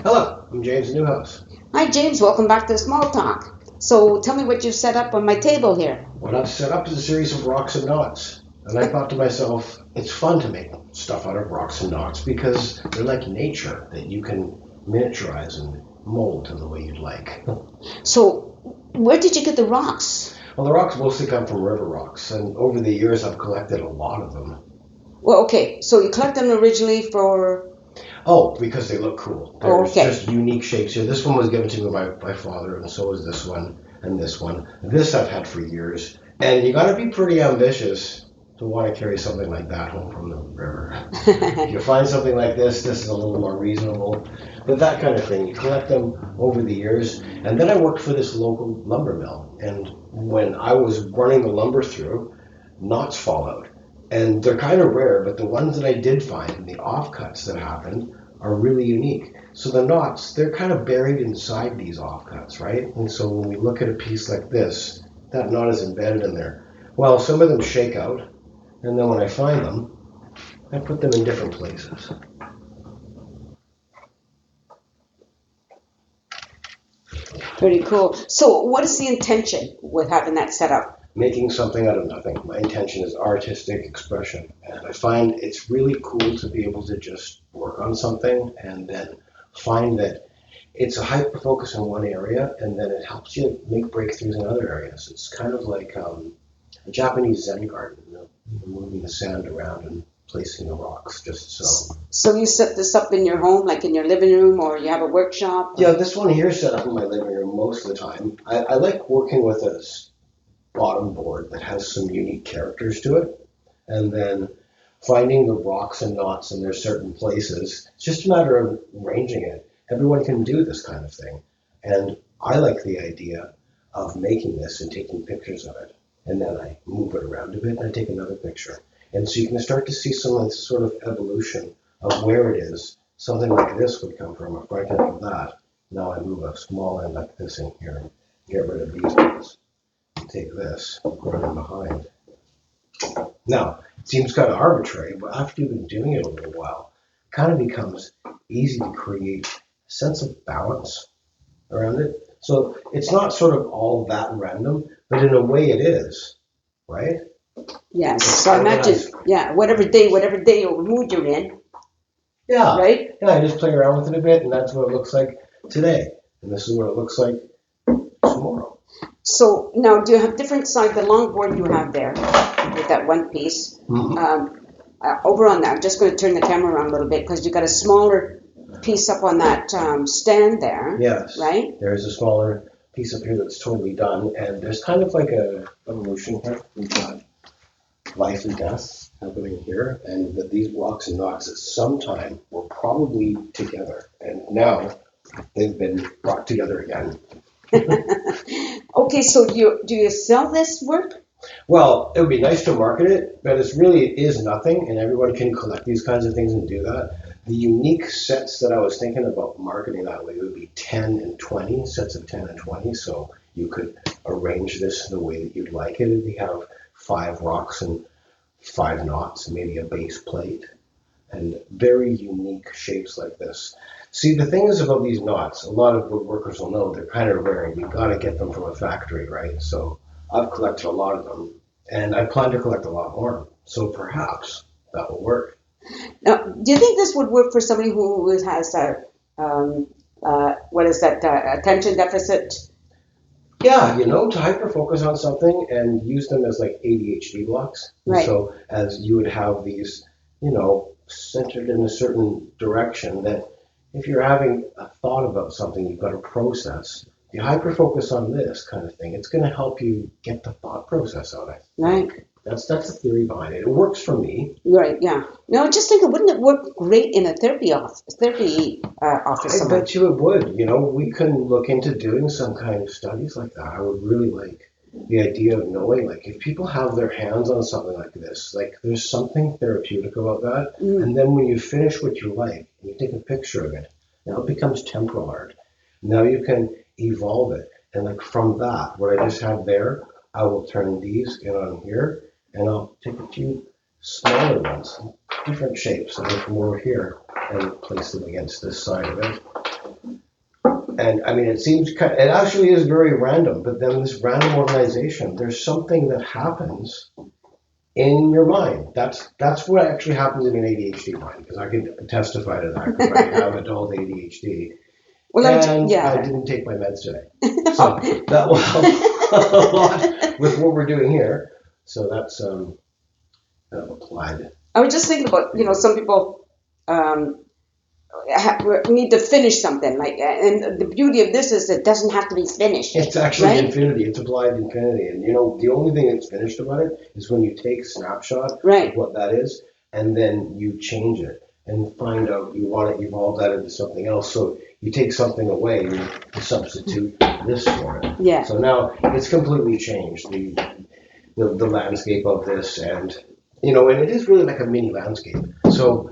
Hello, I'm James Newhouse. Hi, James. Welcome back to Small Talk. So tell me what you've set up on my table here. What I've set up is a series of rocks and knots. And I thought to myself, it's fun to make stuff out of rocks and knots because they're like nature that you can miniaturize and mold to the way you'd like. So where did you get the rocks? Well, the rocks mostly come from river rocks, and over the years I've collected a lot of them. Well, okay. So you collect them originally for... Oh, because they look cool. Oh, There's okay. just unique shapes here. This one was given to me by my father, and so is this one and this one. This I've had for years. And you got to be pretty ambitious to want to carry something like that home from the river. If you find something like this is a little more reasonable. But that kind of thing, you collect them over the years. And then I worked for this local lumber mill. And when I was running the lumber through, knots fall out. And they're kind of rare, but the ones that I did find, the offcuts that happened, are really unique. So the knots, they're kind of buried inside these offcuts, right? And so when we look at a piece like this, that knot is embedded in there. Well, some of them shake out, and then when I find them, I put them in different places. Pretty cool. So what is the intention with having that set up? Making something out of nothing. My intention is artistic expression. And I find it's really cool to be able to just work on something and then find that it's a hyper focus in one area and then it helps you make breakthroughs in other areas. It's kind of like a Japanese Zen garden, moving the sand around and placing the rocks just so. So you set this up in your home, like in your living room, or you have a workshop? Yeah, this one here is set up in my living room most of the time. I like working with a bottom board that has some unique characters to it, and then finding the rocks and knots in their certain places. It's just a matter of arranging it. Everyone can do this kind of thing, and I like the idea of making this and taking pictures of it, and then I move it around a bit and I take another picture, and so you can start to see some of this sort of evolution of where it is. Something like this would come from a fragment of that. Now I move a small end like this in here and get rid of these ones. Take this, put it in behind. Now, it seems kind of arbitrary, but after you've been doing it a little while, it kind of becomes easy to create a sense of balance around it. So it's not sort of all that random, but in a way it is, right? Yes. So I imagine, yeah, whatever day or mood you're in, Yeah. right? Yeah, I just play around with it a bit, and that's what it looks like today. And this is what it looks like tomorrow. So now, do you have different size, the longboard you have there with that one piece? Mm-hmm. Over on that, I'm just going to turn the camera around a little bit because you got a smaller piece up on that stand there. Yes. Right? There's a smaller piece up here that's totally done, and there's kind of like a evolution here. We've got life and death happening here, and that these rocks and knots at some time were probably together, and now they've been brought together again. Okay, so do you sell this work? Well, it would be nice to market it, but it is nothing, and everyone can collect these kinds of things and do that. The unique sets that I was thinking about marketing that way would be 10 and 20, sets of 10 and 20, so you could arrange this the way that you'd like it. If you have 5 rocks and 5 knots, maybe a base plate, and very unique shapes like this. See, the thing is about these knots, a lot of woodworkers will know they're kind of rare, and you've got to get them from a factory, right? So I've collected a lot of them, and I plan to collect a lot more. So perhaps that will work. Now, do you think this would work for somebody who has attention deficit? Yeah, to hyper focus on something and use them as like ADHD blocks. Right. So as you would have these, centered in a certain direction that if you're having a thought about something you've got to process, you hyper focus on this kind of thing. It's going to help you get the thought process out of it. Right. That's the theory behind it. It works for me. Right. Yeah. No, just thinking, wouldn't it work great in a therapy office? I bet you it would. We can look into doing some kind of studies like that. I would really like the idea of knowing, like, if people have their hands on something like this, like, there's something therapeutic about that. And then when you finish what you like, and you take a picture of it, now it becomes temporal art. Now you can evolve it. And like from that, what I just had there, I will turn these in on here, and I'll take a few smaller ones, different shapes, and then come over here and place them against this side of it. And I mean, it actually is very random, but then this random organization, there's something that happens in your mind. That's what actually happens in an ADHD mind, because I can testify to that, because I have adult ADHD. Well, And yeah. I didn't take my meds today. So that will help a lot with what we're doing here. So that's kind of applied. I was just thinking about, some people need to finish something, and the beauty of this is it doesn't have to be finished. It's actually right? infinity. It's applied infinity. And the only thing that's finished about it is when you take a snapshot of what that is, and then you change it and find out you want to evolve that into something else. So you take something away and you substitute this for it. Yeah. So now it's completely changed the landscape of this, and and it is really like a mini landscape. So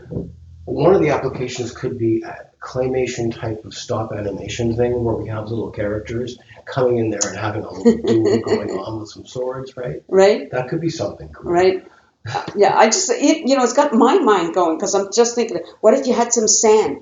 one of the applications could be a claymation type of stop animation thing where we have little characters coming in there and having a little duel going on with some swords, right? Right. That could be something cool. Right. Yeah, it's got my mind going, because I'm just thinking, what if you had some sand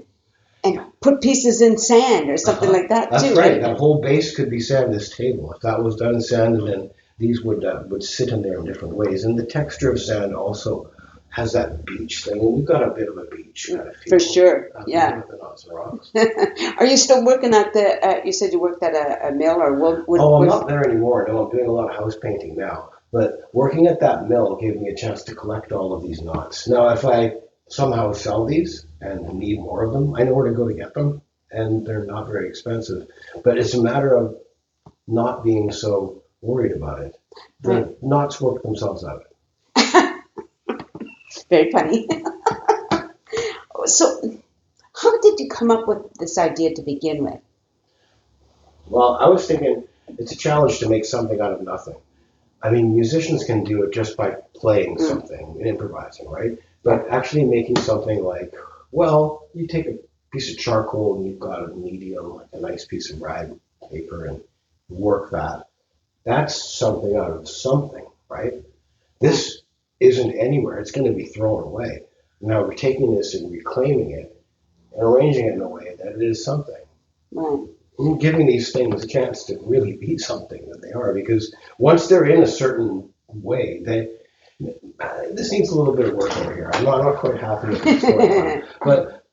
and put pieces in sand or something like that That's too? Right. That whole base could be sand, this table. If that was done in sand, and then these would sit in there in different ways. And the texture of sand also has that beach thing. And we've got a bit of a beach kind of feel. For sure, yeah. With the knots and rocks. Are you still working at you said you worked at a mill, or I'm not there anymore. No, I'm doing a lot of house painting now. But working at that mill gave me a chance to collect all of these knots. Now, if I somehow sell these and need more of them, I know where to go to get them, and they're not very expensive. But it's a matter of not being so worried about it. The knots work themselves out. Very funny. So, how did you come up with this idea to begin with? Well, I was thinking it's a challenge to make something out of nothing. I mean, musicians can do it just by playing something and improvising, right? But actually making something like, well, you take a piece of charcoal and you've got a medium, like a nice piece of rag paper, and work that. That's something out of something, right? This isn't anywhere. It's going to be thrown away. Now we're taking this and reclaiming it and arranging it in a way that it is something. Right. We're giving these things a chance to really be something that they are, because once they're in a certain way, this needs a little bit of work over here. I'm not quite happy with this story, but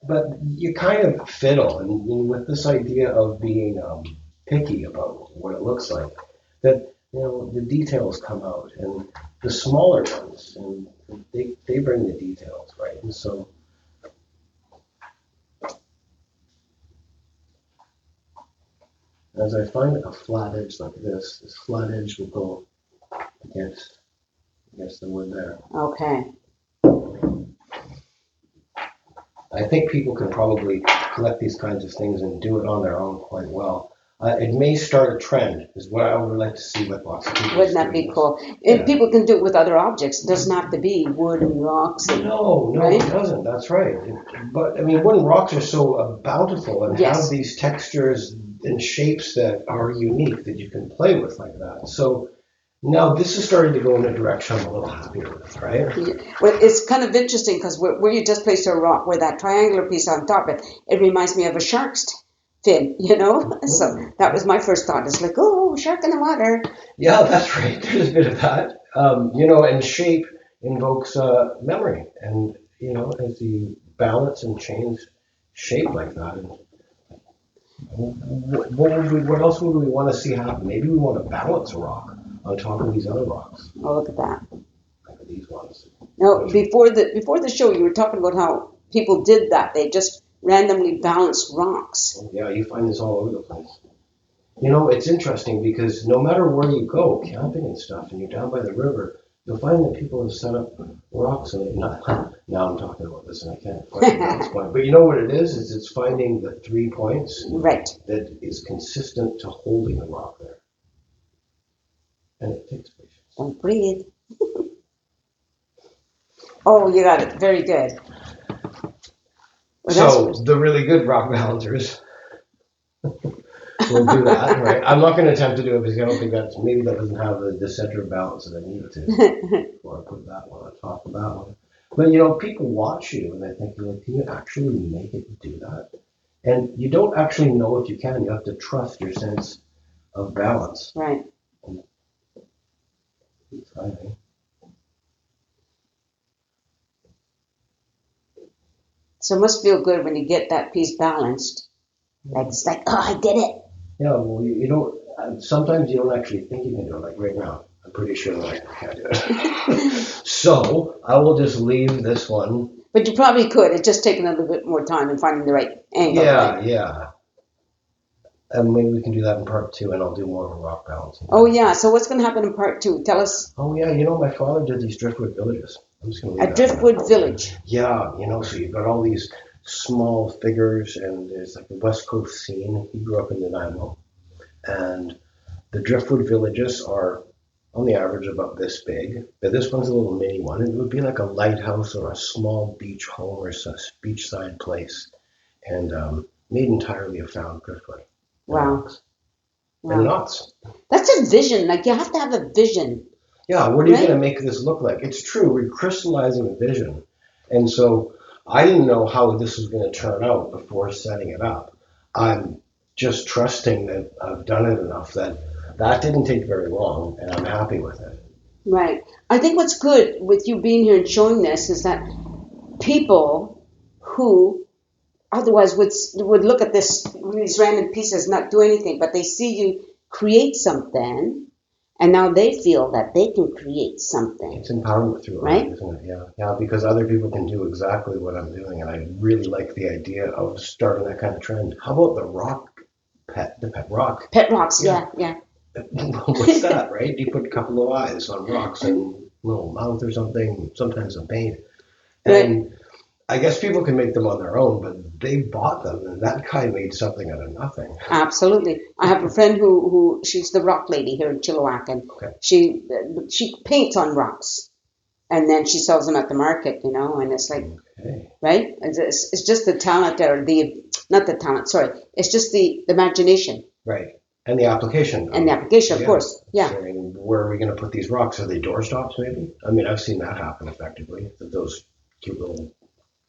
you kind of fiddle, and with this idea of being picky about what it looks like, that the details come out, and the smaller ones, and they bring the details, right? And so as I find a flat edge like this flat edge will go against the wood there. Okay. I think people can probably collect these kinds of things and do it on their own quite well. It may start a trend, is what I would like to see with lots of people. Wouldn't that be cool? And people can do it with other objects. It doesn't have to be wood and rocks. No, right? It doesn't. That's right. But I mean, wood and rocks are so bountiful and have these textures and shapes that are unique that you can play with like that. So now this is starting to go in a direction I'm a little happier with, right? Yeah. Well, it's kind of interesting, because where you just placed a rock, where that triangular piece on top of it, it reminds me of a shark's fin, So that was my first thought. It's like, oh, shark in the water. Yeah, that's right. There's a bit of that. And shape invokes memory. And, as you balance and change shape like that, and what else would we want to see happen? Maybe we want to balance a rock on top of these other rocks. Oh, look at that. Like these ones. Now, before the show, you were talking about how people did that. They just randomly balanced rocks. Yeah, you find this all over the place. It's interesting, because no matter where you go, camping and stuff, and you're down by the river, you'll find that people have set up rocks. And now I'm talking about this, and I can't quite get this point. But you know what it is? It's finding the 3 points that is consistent to holding the rock there. And it takes patience. Don't breathe. Oh, you got it. Very good. Well, so the really good rock balancers will do that, right? I'm not going to attempt to do it, because I don't think maybe that doesn't have the center of balance that I need it to. Or I put that one on top of that one. But people watch you and they think, can you actually make it do that? And you don't actually know if you can. You have to trust your sense of balance. Right. Exciting. So it must feel good when you get that piece balanced. Like it's like, oh, I did it. Yeah, well, you don't, sometimes you don't actually think you can do it. Like right now, I'm pretty sure that I can't do it. So I will just leave this one. But you probably could. It's just taking a little bit more time and finding the right angle. Yeah, Right? yeah. And maybe we can do that in part 2, and I'll do more of a rock balancing. Oh, yeah. So what's going to happen in part 2? Tell us. Oh, yeah, my father did these driftwood villages. I'm just going to A leave that driftwood village. Yeah, so you've got all these small figures, and there's like the West Coast scene. He grew up in Nanaimo. And the driftwood villages are on the average about this big, but this one's a little mini one. It would be like a lighthouse or a small beach home or a beachside place, and made entirely of found driftwood. Wow. And knots. That's a vision. Like you have to have a vision. Yeah, what are you going to make this look like? It's true, we're crystallizing a vision. And so I didn't know how this was going to turn out before setting it up. I'm just trusting that I've done it enough that didn't take very long, and I'm happy with it. Right. I think what's good with you being here and showing this is that people who otherwise would look at these random pieces, not do anything, but they see you create something, and now they feel that they can create something. It's empowerment through art, right? Isn't it? Yeah, because other people can do exactly what I'm doing, and I really like the idea of starting that kind of trend. How about the pet rock? Pet rocks, yeah. What's that, right? You put a couple of eyes on rocks and a little mouth or something, sometimes some paint. And right. I guess people can make them on their own, but they bought them, and that guy made something out of nothing. Absolutely. I have a friend who she's the rock lady here in Chilliwack, and she paints on rocks, and then she sells them at the market, and it's like, right? It's just the talent or not the talent, sorry. It's just the imagination. Right. And the application. And the application, of course. Yeah. Saying, where are we going to put these rocks? Are they doorstops, maybe? I mean, I've seen that happen effectively. Those cute little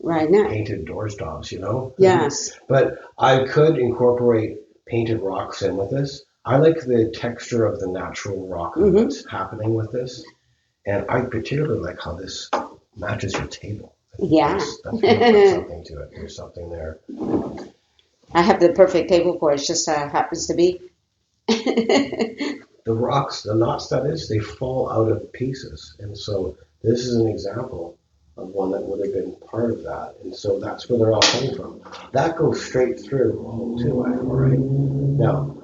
painted doorstops, Yes. But I could incorporate painted rocks in with this. I like the texture of the natural rock that's happening with this. And I particularly like how this matches your table. Yeah. That's something to it. There's something there. I have the perfect table for it. It just happens to be. The rocks, the knots, that is, they fall out of pieces. And so this is an example of one that would have been part of that. And so that's where they're all coming from. That goes straight through all right? Now,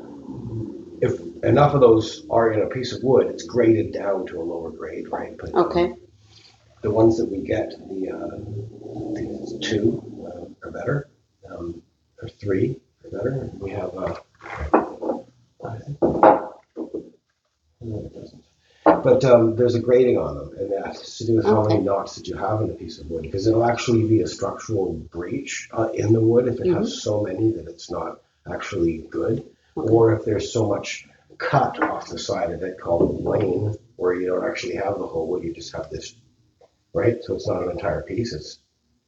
if enough of those are in a piece of wood, it's graded down to a lower grade, right? But, the ones that we get, the 2 are better, or 3 are better. We have, no, it doesn't. But there's a grading on them, and that has to do with how many knots that you have in a piece of wood, because it'll actually be a structural breach in the wood if it has so many that it's not actually good, or if there's so much cut off the side of it called lane, where you don't actually have the whole wood, you just have this, right? So it's not an entire piece, it's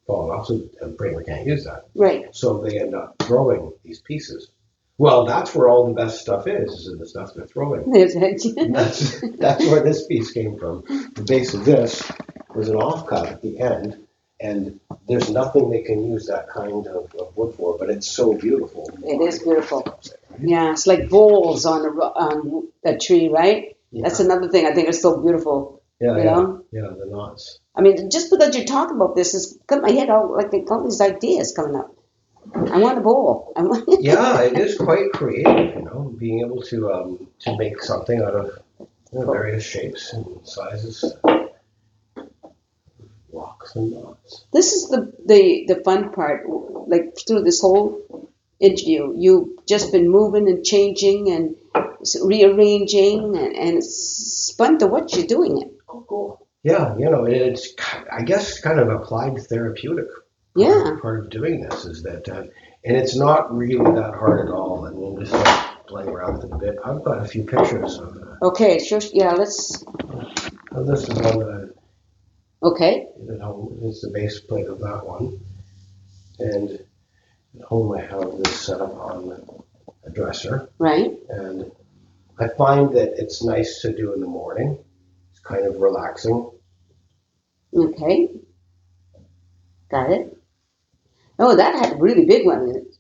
falling off, so a framer can't use that. Right. So they end up throwing these pieces. Well, that's where all the best stuff is the stuff they're throwing. That's where this piece came from. The base of this was an offcut at the end, and there's nothing they can use that kind of wood for, but it's so beautiful. It is beautiful. Yeah, it's like bowls on a tree, right? Yeah. That's another thing I think is so beautiful. Yeah, Yeah, the knots. I mean, just because you talk about this, has got my head all like all these ideas coming up. I want a bowl. Yeah, it is quite creative, being able to make something out of various shapes and sizes, rocks and knots. This is the fun part. Like through this whole interview, you've just been moving and changing and rearranging, and it's fun to watch you doing it. Oh, cool. Yeah, it's, I guess, kind of applied therapeutic. Part of doing this is that, and it's not really that hard at all. I mean, just playing around with it a bit. I've got a few pictures of it. Okay, sure. Yeah, let's. This is one that I did at home. It's the base plate of that one, and At home I have this set up on a dresser, Right. and I find that it's nice to do in the morning. It's kind of relaxing. Okay. Got it. Oh, that had a really big one in it.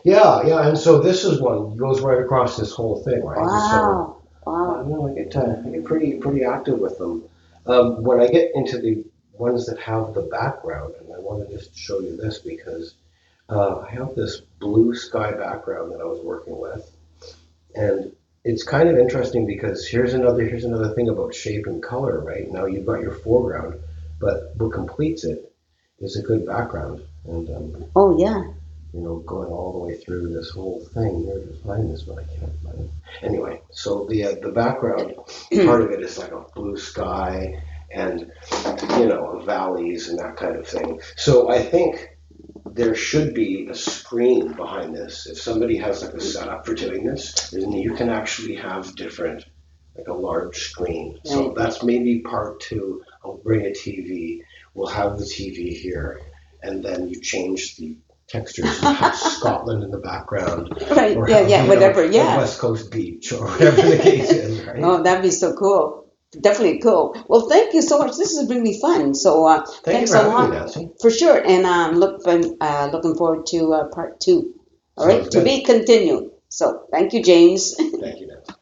Yeah, and so this is one goes right across this whole thing, right? And so Wow. Wow. I get pretty active with them. When I get into the ones that have the background, and I want to just show you this because I have this blue sky background that I was working with, and it's kind of interesting because here's another thing about shape and color, right? Now you've got your foreground, but what completes it is a good background, and Oh, yeah. going all the way through this whole thing. Where to find this, but I can't find it. Anyway, so the background part of it is like a blue sky and valleys and that kind of thing. So I think there should be a screen behind this. If somebody has like a setup for doing this, then you can actually have different, like a large screen. So Right. that's maybe part two. I'll bring a TV. We'll have the TV here, and then you change the textures and have Scotland in the background, Right. or Yeah. have Yeah. Whatever. a Yeah. West Coast beach, or whatever the case is, right? Oh, that'd be so cool. Definitely cool. Well, thank you so much. This is really fun. So Thank you thanks for a having me, lot Nancy. for sure. And looking forward to part two. All right, Sounds to good. be continued. So thank you, James. Thank you, Nancy.